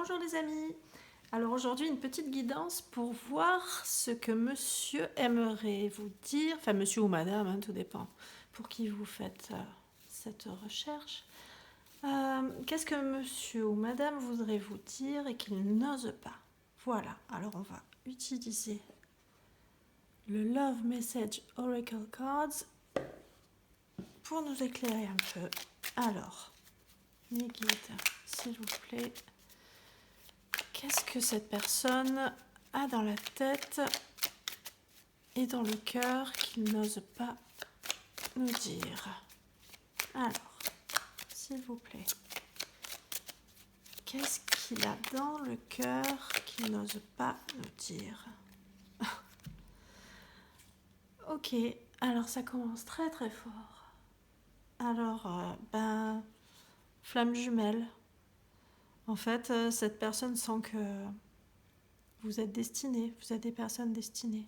Bonjour les amis. Alors aujourd'hui une petite guidance pour voir ce que monsieur aimerait vous dire, enfin monsieur ou madame, hein, tout dépend pour qui vous faites cette recherche. Qu'est-ce que monsieur ou madame voudrait vous dire et qu'il n'ose pas? Voilà, alors on va utiliser le Love Message Oracle Cards pour nous éclairer un peu. Alors, mes guides, s'il vous plaît. Qu'est-ce que cette personne a dans la tête et dans le cœur qu'il n'ose pas nous dire? Alors, s'il vous plaît, qu'est-ce qu'il a dans le cœur qu'il n'ose pas nous dire? Ok, alors ça commence très très fort. Alors, flamme jumelle. En fait, cette personne sent que vous êtes destinés, vous êtes des personnes destinées.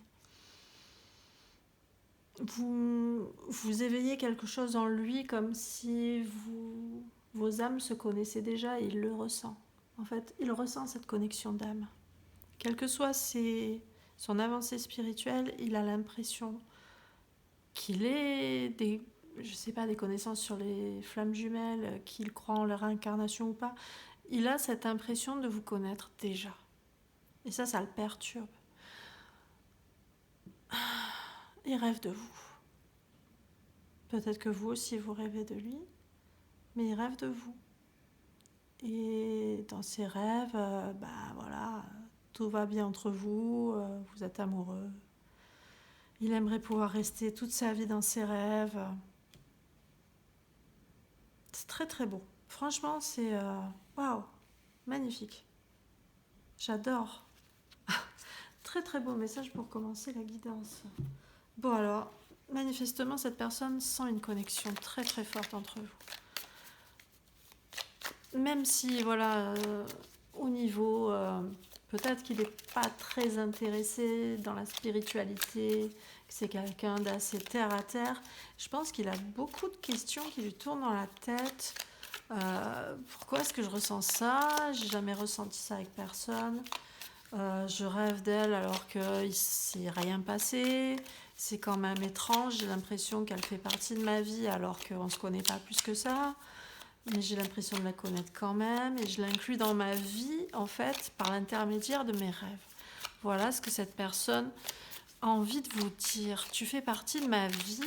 Vous éveillez quelque chose en lui comme si vos âmes se connaissaient déjà et il le ressent. En fait, il ressent cette connexion d'âme. Quelle que soit son avancée spirituelle, il a l'impression qu'il ait des connaissances sur les flammes jumelles, qu'il croit en leur incarnation ou pas. Il a cette impression de vous connaître déjà. Et ça le perturbe. Il rêve de vous. Peut-être que vous aussi vous rêvez de lui, mais il rêve de vous. Et dans ses rêves, voilà, tout va bien entre vous, vous êtes amoureux. Il aimerait pouvoir rester toute sa vie dans ses rêves. C'est très très beau. Franchement, c'est waouh, magnifique. J'adore. Très très beau message pour commencer la guidance. Bon alors, manifestement, cette personne sent une connexion très très forte entre vous. Même si, voilà, au niveau, peut-être qu'il n'est pas très intéressé dans la spiritualité, que c'est quelqu'un d'assez terre à terre, je pense qu'il a beaucoup de questions qui lui tournent dans la tête. Pourquoi est-ce que je ressens ça? J'ai jamais ressenti ça avec personne. Je rêve d'elle alors qu'il ne s'est rien passé. C'est quand même étrange, j'ai l'impression qu'elle fait partie de ma vie alors qu'on ne se connaît pas plus que ça. Mais j'ai l'impression de la connaître quand même et je l'inclus dans ma vie en fait par l'intermédiaire de mes rêves. Voilà ce que cette personne a envie de vous dire. Tu fais partie de ma vie,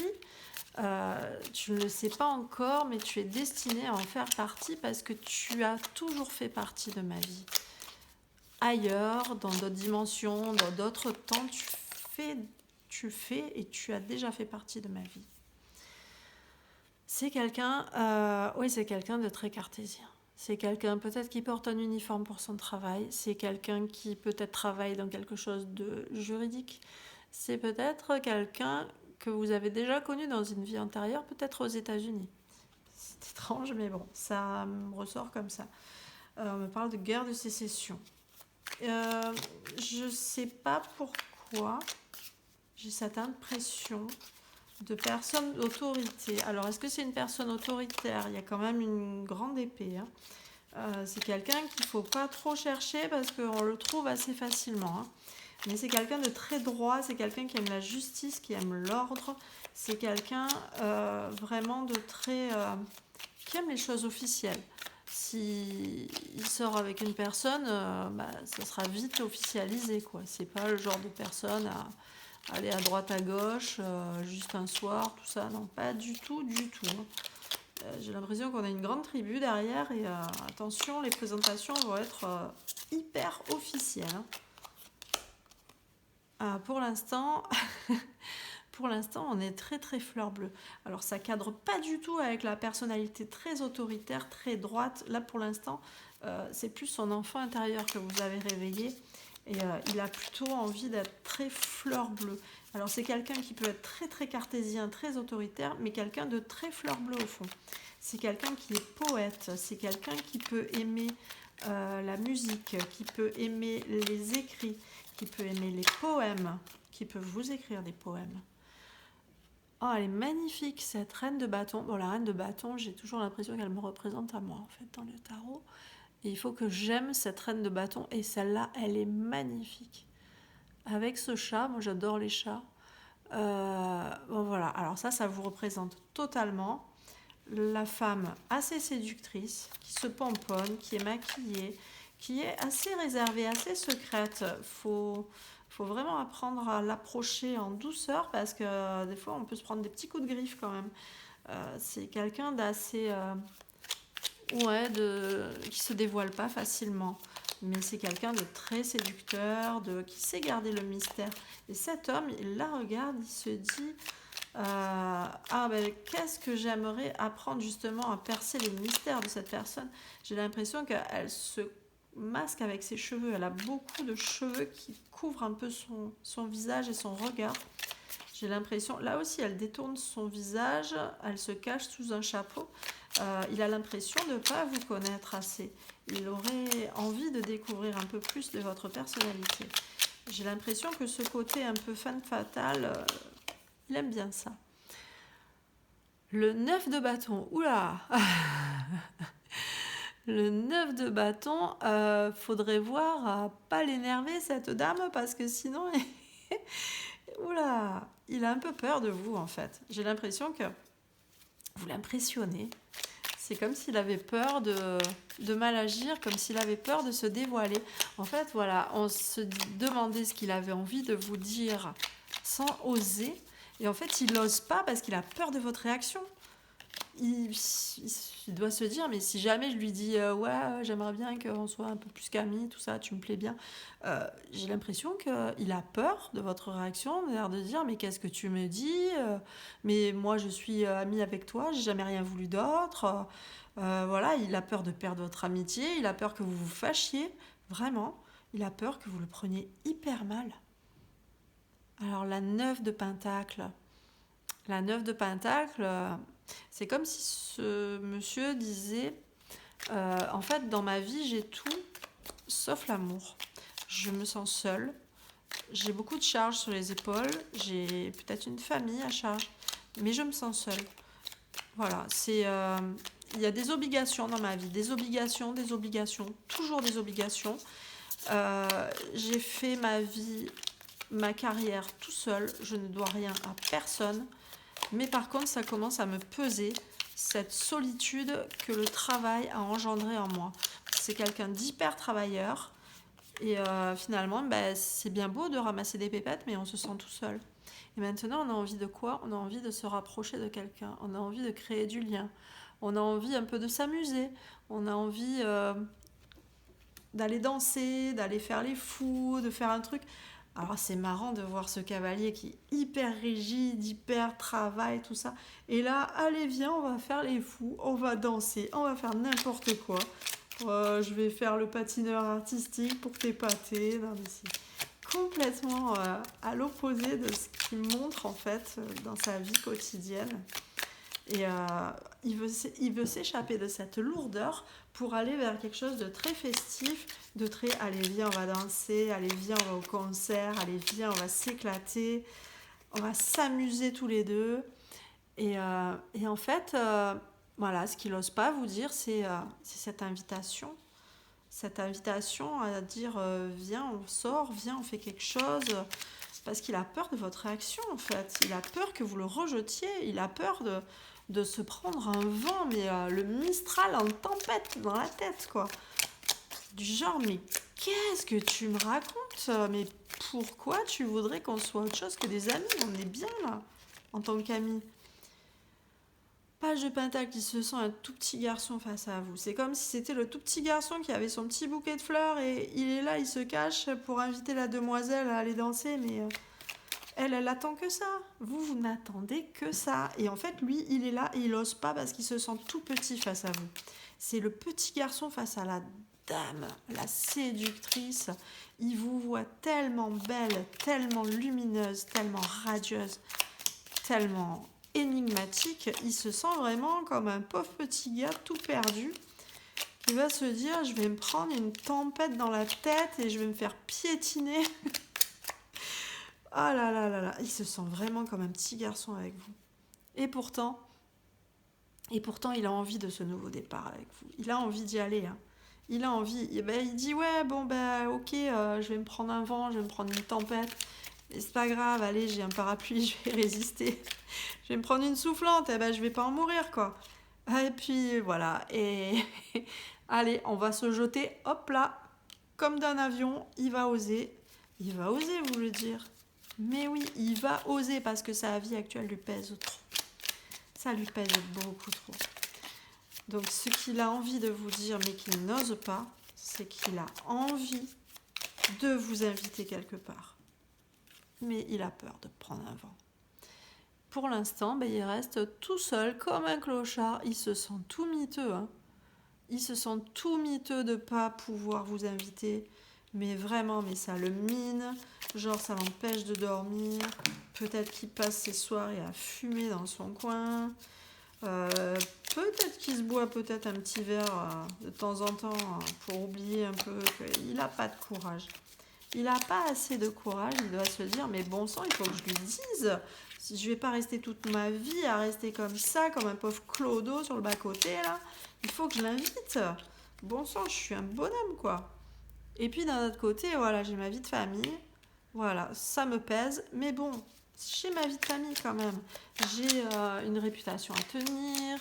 tu ne le sais pas encore, mais tu es destiné à en faire partie parce que tu as toujours fait partie de ma vie. Ailleurs, dans d'autres dimensions, dans d'autres temps, tu fais et tu as déjà fait partie de ma vie. C'est quelqu'un, c'est quelqu'un de très cartésien. C'est quelqu'un peut-être qui porte un uniforme pour son travail. C'est quelqu'un qui peut-être travaille dans quelque chose de juridique. C'est peut-être quelqu'un que vous avez déjà connu dans une vie antérieure, peut-être aux États-Unis. C'est étrange, mais bon, ça me ressort comme ça. On me parle de guerre de sécession. Je sais pas pourquoi j'ai cette impression de personne d'autorité. Alors, est-ce que c'est une personne autoritaire? Il y a quand même une grande épée. C'est quelqu'un qu'il ne faut pas trop chercher parce qu'on le trouve assez facilement. Mais c'est quelqu'un de très droit, c'est quelqu'un qui aime la justice, qui aime l'ordre. C'est quelqu'un vraiment de très... qui aime les choses officielles. S'il sort avec une personne, ça sera vite officialisé, quoi. C'est pas le genre de personne à aller à droite à gauche, juste un soir, tout ça, non, pas du tout, du tout. J'ai l'impression qu'on a une grande tribu derrière et attention, les présentations vont être hyper officielles. Pour l'instant, on est très très fleur bleue. Alors ça cadre pas du tout avec la personnalité très autoritaire, très droite. Là pour l'instant, c'est plus son enfant intérieur que vous avez réveillé. Et il a plutôt envie d'être très fleur bleue. Alors c'est quelqu'un qui peut être très très cartésien, très autoritaire, mais quelqu'un de très fleur bleue au fond. C'est quelqu'un qui est poète, c'est quelqu'un qui peut aimer la musique, qui peut aimer les écrits, qui peut aimer les poèmes, qui peut vous écrire des poèmes. Oh, elle est magnifique cette reine de bâton. Bon, la reine de bâton, j'ai toujours l'impression qu'elle me représente à moi en fait dans le tarot. Et il faut que j'aime cette reine de bâton. Et celle-là, elle est magnifique. Avec ce chat, moi j'adore les chats. Bon voilà, alors ça vous représente totalement la femme assez séductrice, qui se pomponne, qui est maquillée, qui est assez réservée, assez secrète. Faut vraiment apprendre à l'approcher en douceur parce que des fois on peut se prendre des petits coups de griffe quand même. C'est quelqu'un d'assez... qui se dévoile pas facilement. Mais c'est quelqu'un de très séducteur, qui sait garder le mystère. Et cet homme, il la regarde, il se dit qu'est-ce que j'aimerais apprendre justement à percer les mystères de cette personne. J'ai l'impression qu'elle se masque avec ses cheveux. Elle a beaucoup de cheveux qui couvrent un peu son visage et son regard. J'ai l'impression, là aussi, elle détourne son visage, elle se cache sous un chapeau. Il a l'impression de ne pas vous connaître assez. Il aurait envie de découvrir un peu plus de votre personnalité. J'ai l'impression que ce côté un peu femme fatale, il aime bien ça. Le 9 de bâton, oula. Le 9 de bâton, faudrait voir à pas l'énerver cette dame parce que sinon, oula, il a un peu peur de vous en fait. J'ai l'impression que vous l'impressionnez. C'est comme s'il avait peur de mal agir, comme s'il avait peur de se dévoiler. En fait, voilà, on se demandait ce qu'il avait envie de vous dire sans oser. Et en fait, il n'ose pas parce qu'il a peur de votre réaction. Il doit se dire, mais si jamais je lui dis ouais, j'aimerais bien qu'on soit un peu plus qu'amis, tout ça, tu me plais bien, j'ai l'impression qu'il a peur de votre réaction, l'air de dire mais qu'est-ce que tu me dis, mais moi je suis amie avec toi, j'ai jamais rien voulu d'autre, voilà, il a peur de perdre votre amitié, il a peur que vous vous fâchiez, vraiment, il a peur que vous le preniez hyper mal. Alors la 9 de Pentacle, c'est comme si ce monsieur disait en fait, dans ma vie, j'ai tout sauf l'amour. Je me sens seule. J'ai beaucoup de charges sur les épaules. J'ai peut-être une famille à charge. Mais je me sens seule. Voilà, il y a des obligations dans ma vie. Des obligations. Toujours des obligations. J'ai fait ma vie, ma carrière tout seul. Je ne dois rien à personne. Mais par contre, ça commence à me peser, cette solitude que le travail a engendré en moi. C'est quelqu'un d'hyper travailleur. Et finalement, c'est bien beau de ramasser des pépettes, mais on se sent tout seul. Et maintenant, on a envie de quoi ? On a envie de se rapprocher de quelqu'un. On a envie de créer du lien. On a envie un peu de s'amuser. On a envie d'aller danser, d'aller faire les fous, de faire un truc. Alors c'est marrant de voir ce cavalier qui est hyper rigide, hyper travail, tout ça. Et là, allez viens, on va faire les fous, on va danser, on va faire n'importe quoi. Je vais faire le patineur artistique pour t'épater. Non, mais c'est complètement à l'opposé de ce qu'il montre en fait dans sa vie quotidienne. Et il veut s'échapper de cette lourdeur pour aller vers quelque chose de très festif, de très allez viens on va danser, allez viens on va au concert, allez viens on va s'éclater, on va s'amuser tous les deux. Et en fait, voilà, ce qu'il n'ose pas vous dire, c'est cette invitation. Cette invitation à dire viens on sort, viens on fait quelque chose. Parce qu'il a peur de votre réaction en fait. Il a peur que vous le rejetiez, il a peur de se prendre un vent, mais le Mistral en tempête dans la tête, quoi. Du genre, mais qu'est-ce que tu me racontes ? Mais pourquoi tu voudrais qu'on soit autre chose que des amis ? On est bien, là, en tant qu'amis. Page de Pentacle, il se sent un tout petit garçon face à vous. C'est comme si c'était le tout petit garçon qui avait son petit bouquet de fleurs et il est là, il se cache pour inviter la demoiselle à aller danser, mais... Elle attend que ça. Vous n'attendez que ça. Et en fait, lui, il est là et il n'ose pas parce qu'il se sent tout petit face à vous. C'est le petit garçon face à la dame, la séductrice. Il vous voit tellement belle, tellement lumineuse, tellement radieuse, tellement énigmatique. Il se sent vraiment comme un pauvre petit gars tout perdu qui va se dire, je vais me prendre une tempête dans la tête et je vais me faire piétiner. Ah là là là là, il se sent vraiment comme un petit garçon avec vous. Et pourtant, il a envie de ce nouveau départ avec vous. Il a envie d'y aller. Hein. Il a envie. Et ben, il dit ouais, bon, ben, ok, je vais me prendre un vent, je vais me prendre une tempête. Mais c'est pas grave, allez, j'ai un parapluie, je vais résister. Je vais me prendre une soufflante, et ben, je vais pas en mourir, quoi. Et puis voilà. Et allez, on va se jeter, hop là, comme d'un avion. Il va oser. Il va oser vous le dire. Mais oui, il va oser parce que sa vie actuelle lui pèse trop. Ça lui pèse beaucoup trop. Donc ce qu'il a envie de vous dire mais qu'il n'ose pas, c'est qu'il a envie de vous inviter quelque part. Mais il a peur de prendre un vent. Pour l'instant, ben, il reste tout seul comme un clochard. Il se sent tout miteux. Hein. Il se sent tout miteux de ne pas pouvoir vous inviter. Mais vraiment, mais ça le mine. Genre, ça l'empêche de dormir. Peut-être qu'il passe ses soirées à fumer dans son coin. Peut-être qu'il se boit peut-être un petit verre de temps en temps pour oublier un peu qu'il n'a pas de courage. Il n'a pas assez de courage, il doit se dire mais bon sang, il faut que je lui dise. Si je vais pas rester toute ma vie à rester comme ça, comme un pauvre clodo sur le bas-côté là, il faut que je l'invite. Bon sang, je suis un bonhomme quoi. Et puis d'un autre côté, voilà, j'ai ma vie de famille. Voilà, ça me pèse, mais bon, j'ai ma vie de famille quand même. J'ai une réputation à tenir.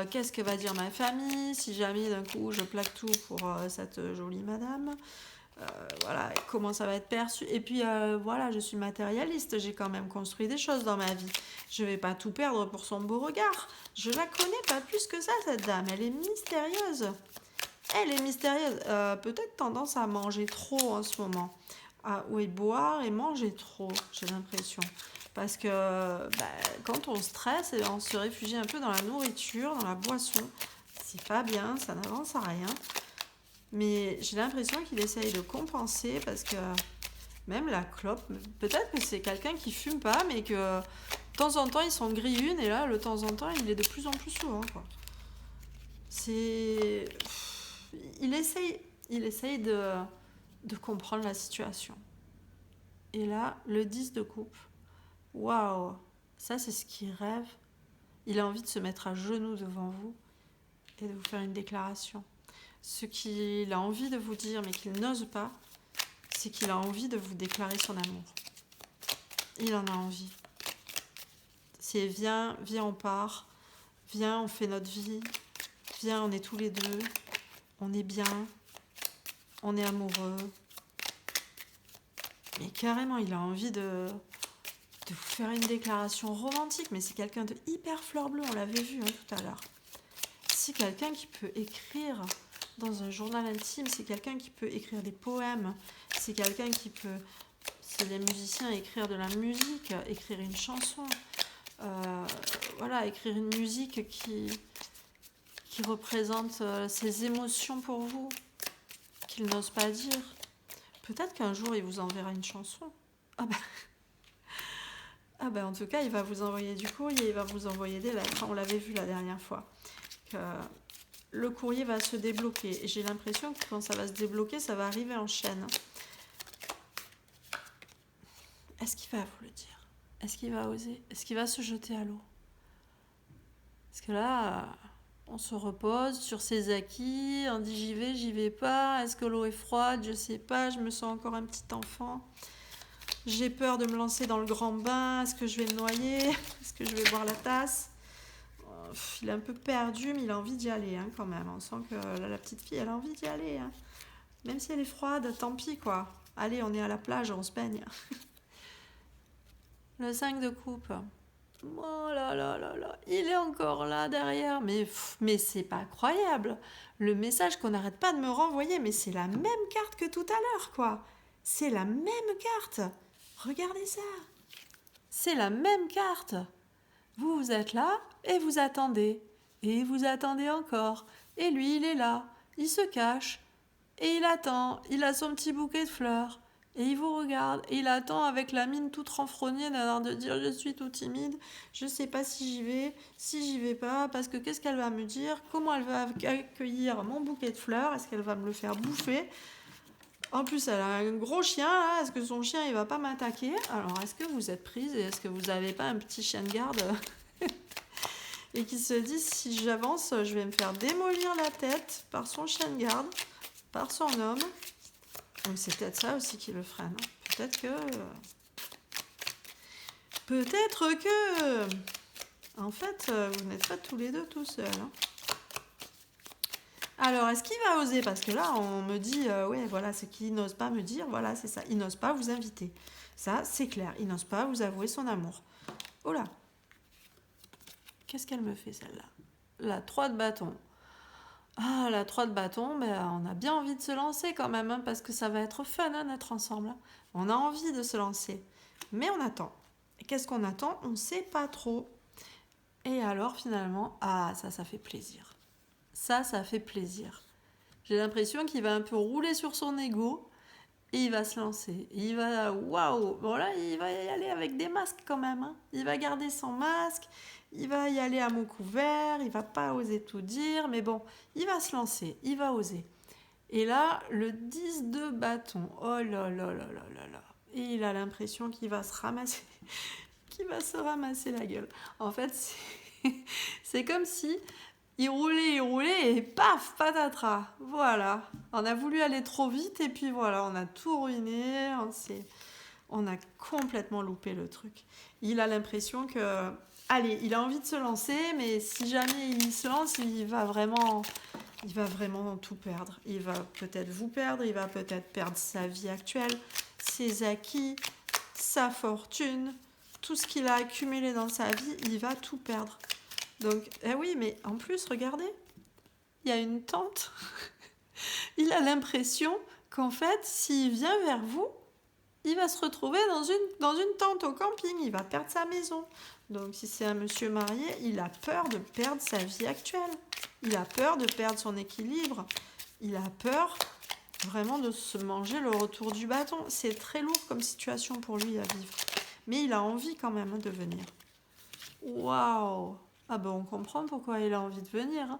Qu'est-ce que va dire ma famille si jamais d'un coup je plaque tout pour cette jolie madame. Voilà, comment ça va être perçu. Et puis voilà, je suis matérialiste, j'ai quand même construit des choses dans ma vie. Je vais pas tout perdre pour son beau regard. Je la connais pas plus que ça, cette dame. Elle est mystérieuse. Elle est mystérieuse. Peut-être tendance à manger trop en ce moment. Oui, boire et manger trop, j'ai l'impression. Parce que quand on stresse, on se réfugie un peu dans la nourriture, dans la boisson. C'est pas bien, ça n'avance à rien. Mais j'ai l'impression qu'il essaye de compenser parce que même la clope, peut-être que c'est quelqu'un qui fume pas, mais que de temps en temps il s'en grille une et là, de temps en temps, il est de plus en plus souvent. Quoi. C'est. Il essaye de comprendre la situation. Et là, le 10 de coupe, waouh, ça c'est ce qu'il rêve. Il a envie de se mettre à genoux devant vous et de vous faire une déclaration. Ce qu'il a envie de vous dire mais qu'il n'ose pas, c'est qu'il a envie de vous déclarer son amour. Il en a envie. C'est viens, on part, viens, on fait notre vie, viens, on est tous les deux, on est bien, on est amoureux. Mais carrément, il a envie de vous faire une déclaration romantique, mais c'est quelqu'un de hyper fleur bleue, on l'avait vu tout à l'heure. C'est quelqu'un qui peut écrire dans un journal intime, c'est quelqu'un qui peut écrire des poèmes, c'est quelqu'un qui peut, si les musiciens, écrire de la musique, écrire une chanson, voilà, écrire une musique qui représente ses émotions pour vous, qu'il n'ose pas dire. Peut-être qu'un jour, il vous enverra une chanson. Ah ben en tout cas, il va vous envoyer du courrier, il va vous envoyer des lettres. On l'avait vu la dernière fois. Que le courrier va se débloquer. Et j'ai l'impression que quand ça va se débloquer, ça va arriver en chaîne. Est-ce qu'il va vous le dire? Est-ce qu'il va oser? Est-ce qu'il va se jeter à l'eau? Parce que là, on se repose sur ses acquis, on dit j'y vais pas. Est-ce que l'eau est froide? Je sais pas, je me sens encore un petit enfant. J'ai peur de me lancer dans le grand bain. Est-ce que je vais me noyer? Est-ce que je vais boire la tasse? Il est un peu perdu, mais il a envie d'y aller quand même. On sent que la petite fille, elle a envie d'y aller. Même si elle est froide, tant pis quoi. Allez, on est à la plage, on se baigne. Le 5 de coupe. Oh là là là là, il est encore là derrière. Mais c'est pas croyable. Le message qu'on n'arrête pas de me renvoyer, mais c'est la même carte que tout à l'heure quoi. C'est la même carte. Regardez ça. C'est la même carte. Vous êtes là et vous attendez. Et vous attendez encore. Et lui, il est là. Il se cache. Et il attend. Il a son petit bouquet de fleurs. Et il vous regarde. Et il attend avec la mine toute renfrognée d'avoir de dire je suis tout timide. Je sais pas si j'y vais. Si j'y vais pas. Parce que qu'est-ce qu'elle va me dire? Comment elle va accueillir mon bouquet de fleurs? Est-ce qu'elle va me le faire bouffer? En plus, elle a un gros chien, là. Est-ce que son chien, il va pas m'attaquer? Alors, est-ce que vous êtes prise et est-ce que vous n'avez pas un petit chien de garde et qui se dit si j'avance, je vais me faire démolir la tête par son chien de garde, par son homme. Donc c'est peut-être ça aussi qui le freine. Hein. Peut-être que... En fait, vous n'êtes pas tous les deux tout seuls. Hein. Alors, est-ce qu'il va oser? Parce que là, on me dit, ouais, voilà, c'est qu'il n'ose pas me dire, voilà, c'est ça. Il n'ose pas vous inviter. Ça, c'est clair. Il n'ose pas vous avouer son amour. Oh là! Qu'est-ce qu'elle me fait, celle-là? La 3 de bâton. Ah, la 3 de bâton, on a bien envie de se lancer quand même, hein, parce que ça va être fun hein, d'être ensemble. Hein. On a envie de se lancer. Mais on attend. Et qu'est-ce qu'on attend? On ne sait pas trop. Et alors, finalement, ça fait plaisir. Ça fait plaisir. J'ai l'impression qu'il va un peu rouler sur son ego et il va se lancer. Il va, waouh, bon là, il va y aller avec des masques quand même. Hein. Il va garder son masque, il va y aller à mot couvert, il va pas oser tout dire, mais bon, il va se lancer, il va oser. Et là, le 10 de bâton, oh là là là là là là. Et il a l'impression qu'il va se ramasser, qu'il va se ramasser la gueule. En fait, c'est comme si il roulait et paf, patatras. Voilà. On a voulu aller trop vite et puis voilà, on a tout ruiné. On a complètement loupé le truc. Il a l'impression que... Allez, il a envie de se lancer, mais si jamais il se lance, il va vraiment tout perdre. Il va peut-être vous perdre, il va peut-être perdre sa vie actuelle, ses acquis, sa fortune, tout ce qu'il a accumulé dans sa vie, il va tout perdre. Donc, oui, mais en plus, regardez, il y a une tente. Il a l'impression qu'en fait, s'il vient vers vous, il va se retrouver dans une tente au camping. Il va perdre sa maison. Donc, si c'est un monsieur marié, il a peur de perdre sa vie actuelle. Il a peur de perdre son équilibre. Il a peur vraiment de se manger le retour du bâton. C'est très lourd comme situation pour lui à vivre. Mais il a envie quand même de venir. Waouh! Ah ben on comprend pourquoi il a envie de venir. Hein.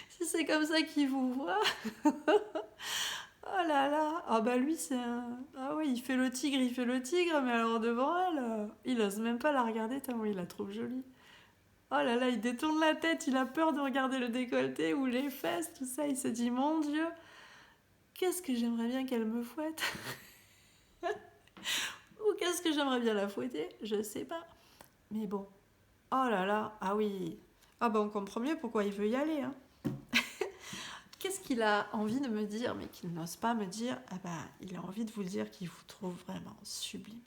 Si c'est comme ça qu'il vous voit. Oh là là. Ah bah lui c'est un... Ah oui, il fait le tigre, mais alors devant elle, il ose même pas la regarder tellement il la trouve jolie. Oh là là, il détourne la tête, il a peur de regarder le décolleté ou les fesses, tout ça. Il se dit, mon Dieu, qu'est-ce que j'aimerais bien qu'elle me fouette. Ou qu'est-ce que j'aimerais bien la fouetter, je sais pas. Mais bon. Oh là là, ah oui. Ah ben on comprend mieux pourquoi il veut y aller. Hein. Qu'est-ce qu'il a envie de me dire, mais qu'il n'ose pas me dire? Ah ben, il a envie de vous dire qu'il vous trouve vraiment sublime.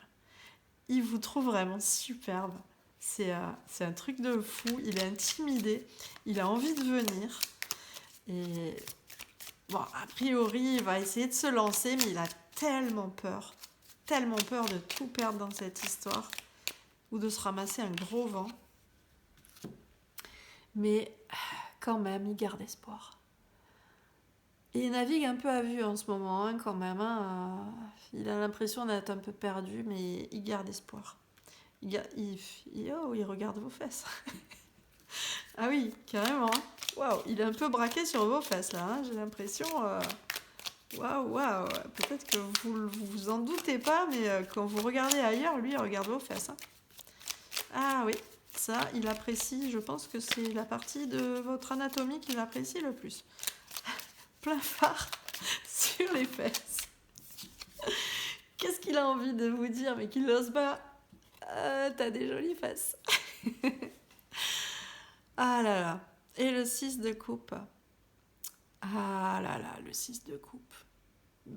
Il vous trouve vraiment superbe. C'est un truc de fou. Il est intimidé. Il a envie de venir. Et bon, a priori, il va essayer de se lancer, mais il a tellement peur de tout perdre dans cette histoire ou de se ramasser un gros vent. Mais quand même, il garde espoir. Et il navigue un peu à vue en ce moment, hein, quand même. Hein. Il a l'impression d'être un peu perdu, mais il garde espoir. Il regarde vos fesses. Ah oui, carrément. Hein. Waouh, il est un peu braqué sur vos fesses, là. Hein, j'ai l'impression... Waouh. Peut-être que vous en doutez pas, mais quand vous regardez ailleurs, lui, il regarde vos fesses. Hein. Ah oui. Ça, il apprécie, je pense que c'est la partie de votre anatomie qu'il apprécie le plus. Plein phare sur les fesses. Qu'est-ce qu'il a envie de vous dire, mais qu'il n'ose pas? T'as des jolies fesses. Ah là là. Et le 6 de coupe. Ah là là, le 6 de coupe.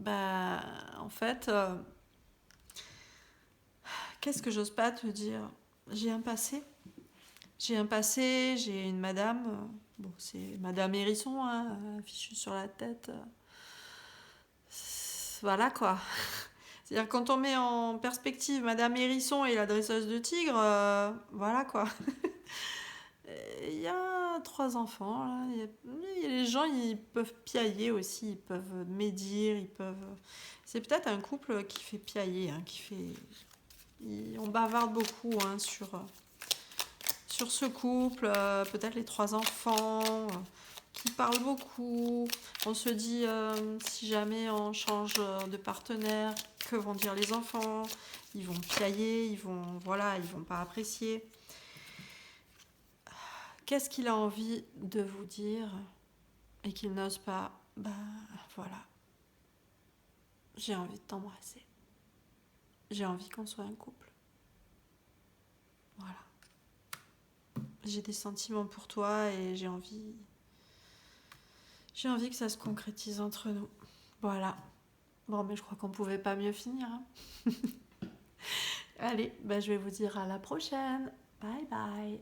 En fait, qu'est-ce que j'ose pas te dire? J'ai un passé, j'ai une madame, c'est Madame Hérisson, hein, affichée sur la tête. Voilà quoi. C'est-à-dire quand on met en perspective Madame Hérisson et la dresseuse de tigre, voilà quoi. Il y a 3 enfants, là. Il y a les gens, ils peuvent piailler aussi, ils peuvent médire, ils peuvent... C'est peut-être un couple qui fait piailler, hein, on bavarde beaucoup hein, sur ce couple, peut-être les 3 enfants, qui parlent beaucoup. On se dit, si jamais on change de partenaire, que vont dire les enfants? Ils vont piailler, ils vont pas apprécier. Qu'est-ce qu'il a envie de vous dire et qu'il n'ose pas? Bah voilà, j'ai envie de t'embrasser. J'ai envie qu'on soit un couple. Voilà. J'ai des sentiments pour toi et j'ai envie que ça se concrétise entre nous. Voilà. Bon, mais je crois qu'on pouvait pas mieux finir, hein. Allez, bah, je vais vous dire à la prochaine. Bye bye.